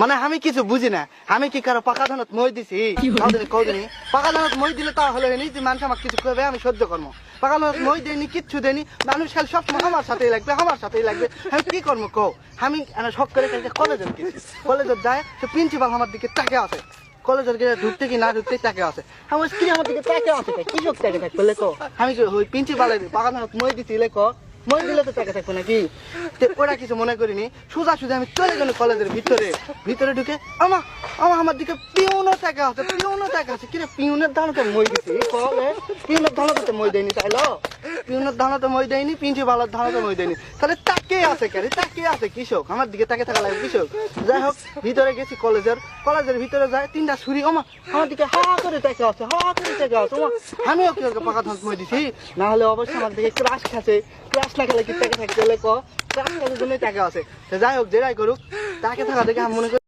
মানে আমি কিছু বুঝি না, আমি কি কারো পাকা ধানত মই দিছি? কদিনই পাকা ধানত মই দিলে তাহলে যে মানুষ আমাকে কিছু করবে আমি সহ্য করবো। পাকা ধানত মই দেয়নি, কিচ্ছু দেয়নি, মানুষ খালি সবসময় আমার সাথেই লাগবে, আমার সাথেই লাগবে। আমি কি করবো কও? আমি শখ করে কালকে কলেজে গেছি, কলেজে যায় তো প্রিন্সিপাল আমার দিকে তাকে আছে, কলেজের গিয়ে ঢুকতে কি না ঢুকতে তাকে আছে, আমার স্ত্রী আমার দিকে তাকে আছে, কি শোক তাকে থাকবে লেখো? আমি ওই প্রিন্সিপালের পাকা ধানত মই দিছি লেখো, মই দিলে তো টাকা থাকবো নাকি? ওরা কিছু মনে করিনি, সোজা সোজা আমি চলে গেল কলেজের ভিতরে ঢুকে আমার দিকে পিউনের টাকা আছে, পিউনের টাকা আছে। কিরে পিউনের ধান তো মই দিছি, পিউনের ধান তো মই দেয়নি, তাইলো পিউনের ধান তো মই দেয়নি, প্রিন্সিপালের ধান তো মই দেয়নি, তাহলে তাকে আছে কেন? তাকে আছে কৃষক, আমার দিকে তাকে থাকা লাগে কৃষক। যাই হোক ভিতরে গেছি কলেজের ভিতরে যায় তিনটা ছুরি, আমার দিকে হা করে টাকা আছে, হা করে টাকা আছে। আমিও কি পাকা ধান মই দিছি? না হলে অবশ্যই আমার দিকে ক্রাশ খাচ্ছে, ক্রাশ না খেলে কি টাকা থাকতে হলে ক্রাশ খাওয়ার জন্যই টাকা আছে। যাই হোক যেটাই করুক, তাকে থাকা দেখে আমি মনে করি